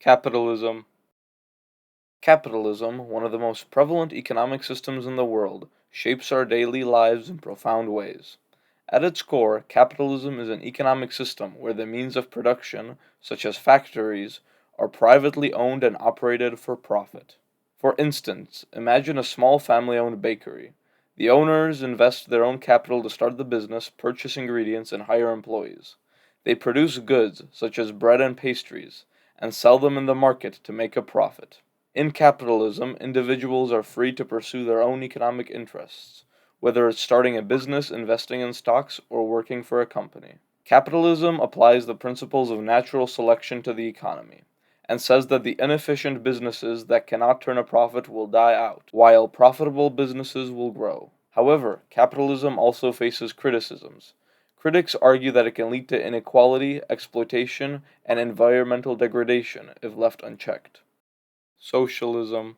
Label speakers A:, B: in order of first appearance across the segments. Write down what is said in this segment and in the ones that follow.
A: Capitalism. Capitalism, one of the most prevalent economic systems in the world, shapes our daily lives in profound ways. At its core, capitalism is an economic system where the means of production, such as factories, are privately owned and operated for profit. For instance, imagine a small family owned bakery. The owners invest their own capital to start the business, purchase ingredients, and hire employees. They produce goods, such as bread and pastries, and sell them in the market to make a profit. In capitalism, individuals are free to pursue their own economic interests, whether it's starting a business, investing in stocks, or working for a company. Capitalism applies the principles of natural selection to the economy, and says that the inefficient businesses that cannot turn a profit will die out, while profitable businesses will grow. However, capitalism also faces criticisms. Critics argue that it can lead to inequality, exploitation, and environmental degradation if left unchecked. Socialism.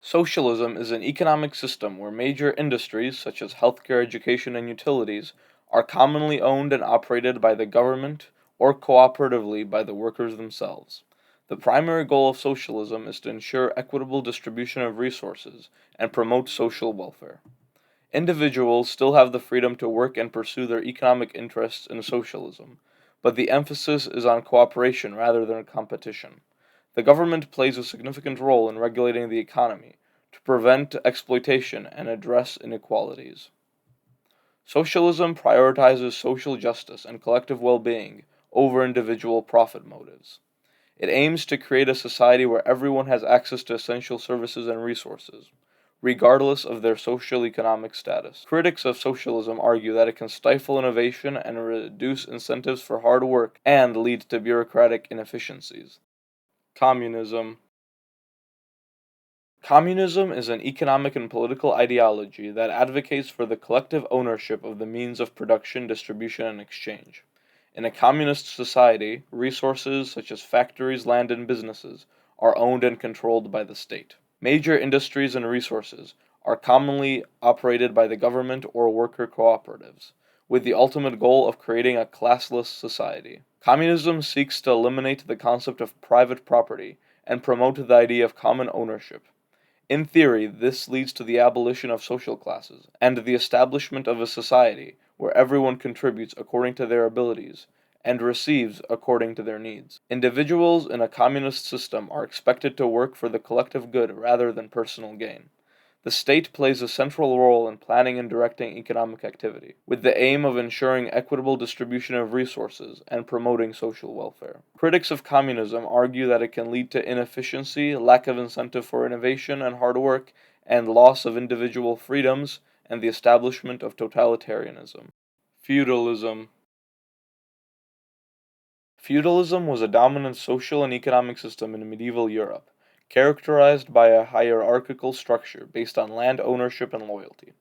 A: Socialism is an economic system where major industries, such as healthcare, education, and utilities, are commonly owned and operated by the government or cooperatively by the workers themselves. The primary goal of socialism is to ensure equitable distribution of resources and promote social welfare. Individuals still have the freedom to work and pursue their economic interests in socialism, but the emphasis is on cooperation rather than competition. The government plays a significant role in regulating the economy to prevent exploitation and address inequalities. Socialism prioritizes social justice and collective well being over individual profit motives. It aims to create a society where everyone has access to essential services and resources, regardless of their socio-economic status. Critics of socialism argue that it can stifle innovation and reduce incentives for hard work and lead to bureaucratic inefficiencies. Communism. Communism is an economic and political ideology that advocates for the collective ownership of the means of production, distribution, and exchange. In a communist society, resources such as factories, land, and businesses are owned and controlled by the state. Major industries and resources are commonly operated by the government or worker cooperatives, with the ultimate goal of creating a classless society. Communism seeks to eliminate the concept of private property and promote the idea of common ownership. In theory, this leads to the abolition of social classes and the establishment of a society where everyone contributes according to their abilities and receives according to their needs. Individuals in a communist system are expected to work for the collective good rather than personal gain. The state plays a central role in planning and directing economic activity, with the aim of ensuring equitable distribution of resources and promoting social welfare. Critics of communism argue that it can lead to inefficiency, lack of incentive for innovation and hard work, and loss of individual freedoms, and the establishment of totalitarianism. Feudalism. Feudalism was a dominant social and economic system in medieval Europe, characterized by a hierarchical structure based on land ownership and loyalty.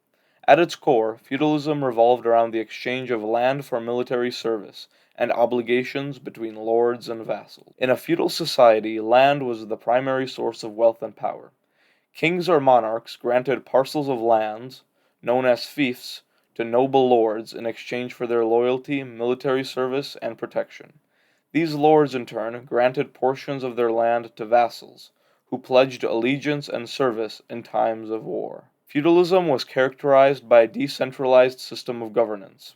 A: At its core, feudalism revolved around the exchange of land for military service and obligations between lords and vassals. In a feudal society, land was the primary source of wealth and power. Kings or monarchs granted parcels of lands, known as fiefs, to noble lords in exchange for their loyalty, military service, and protection. These lords, in turn, granted portions of their land to vassals, who pledged allegiance and service in times of war. Feudalism was characterized by a decentralized system of governance,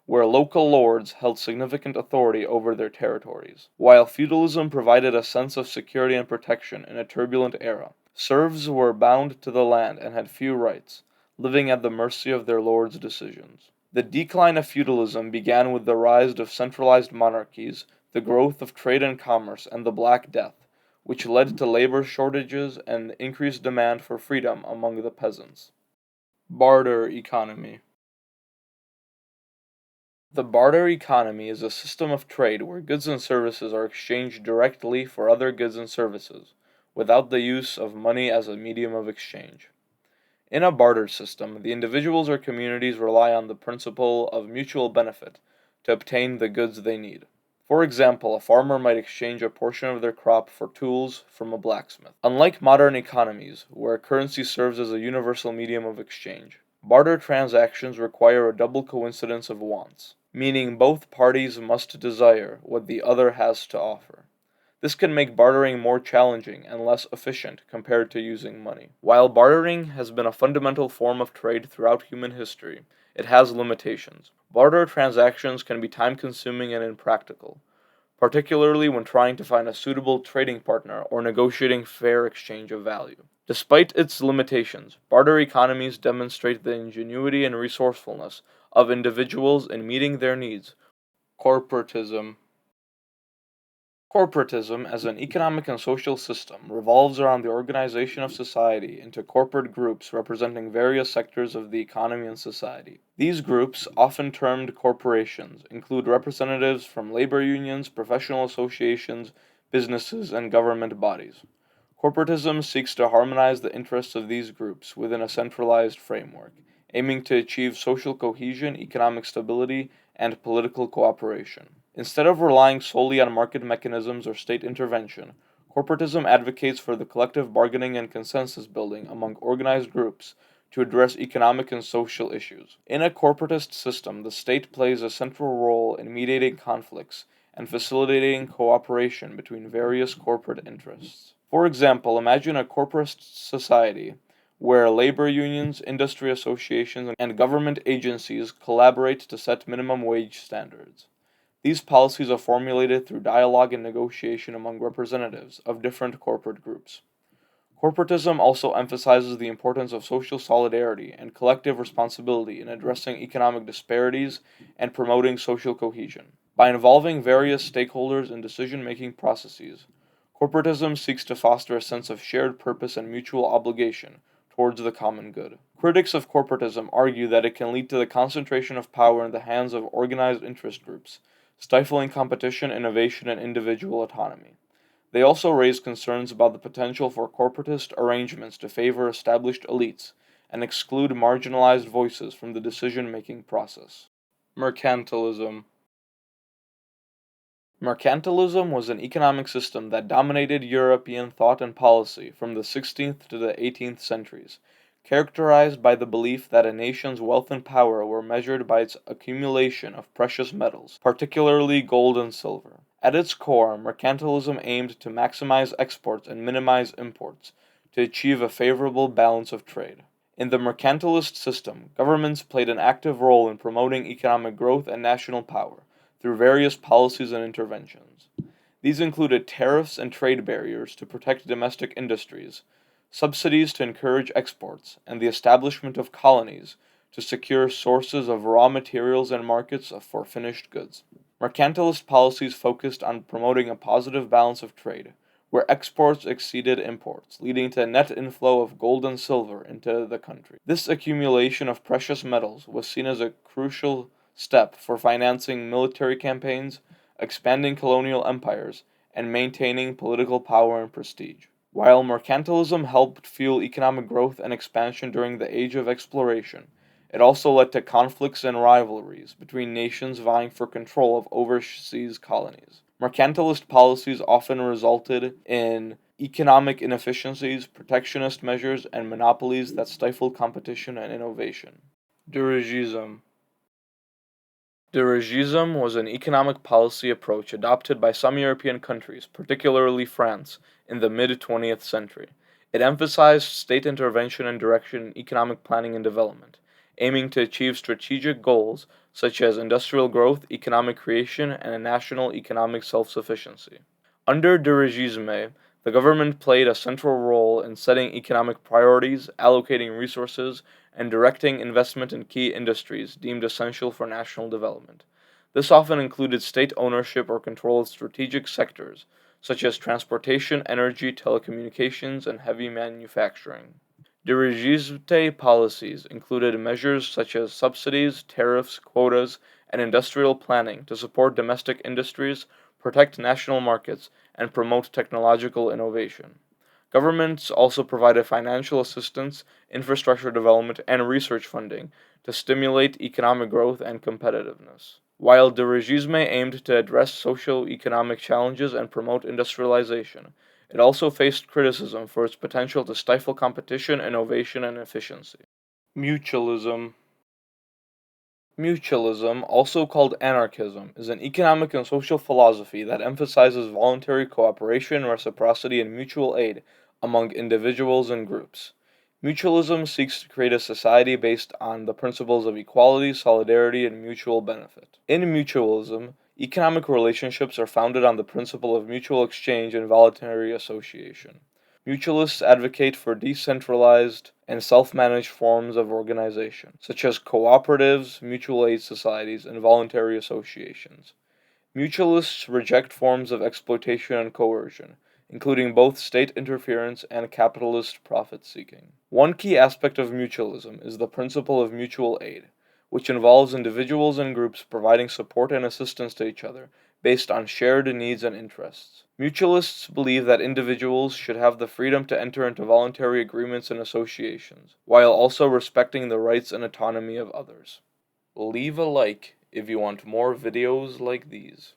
A: where local lords held significant authority over their territories. While feudalism provided a sense of security and protection in a turbulent era, serfs were bound to the land and had few rights, living at the mercy of their lords' decisions. The decline of feudalism began with the rise of centralized monarchies, the growth of trade and commerce, and the Black Death, which led to labor shortages and increased demand for freedom among the peasants. Barter economy. The barter economy is a system of trade where goods and services are exchanged directly for other goods and services, without the use of money as a medium of exchange. In a barter system, the individuals or communities rely on the principle of mutual benefit to obtain the goods they need. For example, a farmer might exchange a portion of their crop for tools from a blacksmith. Unlike modern economies, where currency serves as a universal medium of exchange, barter transactions require a double coincidence of wants, meaning both parties must desire what the other has to offer. This can make bartering more challenging and less efficient compared to using money. While bartering has been a fundamental form of trade throughout human history, it has limitations. Barter transactions can be time consuming and impractical, particularly when trying to find a suitable trading partner or negotiating fair exchange of value. Despite its limitations, barter economies demonstrate the ingenuity and resourcefulness of individuals in meeting their needs. Corporatism. Corporatism, as an economic and social system, revolves around the organization of society into corporate groups representing various sectors of the economy and society. These groups, often termed corporations, include representatives from labor unions, professional associations, businesses, and government bodies. Corporatism seeks to harmonize the interests of these groups within a centralized framework, aiming to achieve social cohesion, economic stability, and political cooperation. Instead of relying solely on market mechanisms or state intervention, corporatism advocates for the collective bargaining and consensus building among organized groups to address economic and social issues. In a corporatist system, the state plays a central role in mediating conflicts and facilitating cooperation between various corporate interests. For example, imagine a corporatist society where labor unions, industry associations, and government agencies collaborate to set minimum wage standards. These policies are formulated through dialogue and negotiation among representatives of different corporate groups. Corporatism also emphasizes the importance of social solidarity and collective responsibility in addressing economic disparities and promoting social cohesion. By involving various stakeholders in decision making processes, corporatism seeks to foster a sense of shared purpose and mutual obligation towards the common good. Critics of corporatism argue that it can lead to the concentration of power in the hands of organized interest groups, stifling competition, innovation, and individual autonomy. They also raise concerns about the potential for corporatist arrangements to favor established elites and exclude marginalized voices from the decision making process. Mercantilism. Mercantilism was an economic system that dominated European thought and policy from the 16th to the 18th centuries, characterized by the belief that a nation's wealth and power were measured by its accumulation of precious metals, particularly gold and silver. At its core, mercantilism aimed to maximize exports and minimize imports, to achieve a favorable balance of trade. In the mercantilist system, governments played an active role in promoting economic growth and national power through various policies and interventions. These included tariffs and trade barriers to protect domestic industries, subsidies to encourage exports, and the establishment of colonies to secure sources of raw materials and markets for finished goods. Mercantilist policies focused on promoting a positive balance of trade, where exports exceeded imports, leading to a net inflow of gold and silver into the country. This accumulation of precious metals was seen as a crucial step for financing military campaigns, expanding colonial empires, and maintaining political power and prestige. While mercantilism helped fuel economic growth and expansion during the Age of Exploration, it also led to conflicts and rivalries between nations vying for control of overseas colonies. Mercantilist policies often resulted in economic inefficiencies, protectionist measures, and monopolies that stifled competition and innovation. Dirigisme. Dirigism was an economic policy approach adopted by some European countries, particularly France, in the mid 20th century. It emphasized state intervention and direction in economic planning and development, aiming to achieve strategic goals such as industrial growth, economic creation, and a national economic self sufficiency. Under Dirigisme, the government played a central role in setting economic priorities, allocating resources, and directing investment in key industries deemed essential for national development. This often included state ownership or control of strategic sectors, such as transportation, energy, telecommunications, and heavy manufacturing. Dirigiste policies included measures such as subsidies, tariffs, quotas, and industrial planning to support domestic industries, protect national markets, and promote technological innovation. Governments also provided financial assistance, infrastructure development, and research funding to stimulate economic growth and competitiveness. While dirigisme aimed to address socio-economic challenges and promote industrialization, it also faced criticism for its potential to stifle competition, innovation, and efficiency. Mutualism. Mutualism, also called anarchism, is an economic and social philosophy that emphasizes voluntary cooperation, reciprocity, and mutual aid among individuals and groups. Mutualism seeks to create a society based on the principles of equality, solidarity, and mutual benefit. In mutualism, economic relationships are founded on the principle of mutual exchange and voluntary association. Mutualists advocate for decentralized and self managed forms of organization, such as cooperatives, mutual aid societies, and voluntary associations. Mutualists reject forms of exploitation and coercion, including both state interference and capitalist profit seeking. One key aspect of mutualism is the principle of mutual aid, which involves individuals and groups providing support and assistance to each other based on shared needs and interests. Mutualists believe that individuals should have the freedom to enter into voluntary agreements and associations, while also respecting the rights and autonomy of others. Leave a like if you want more videos like these.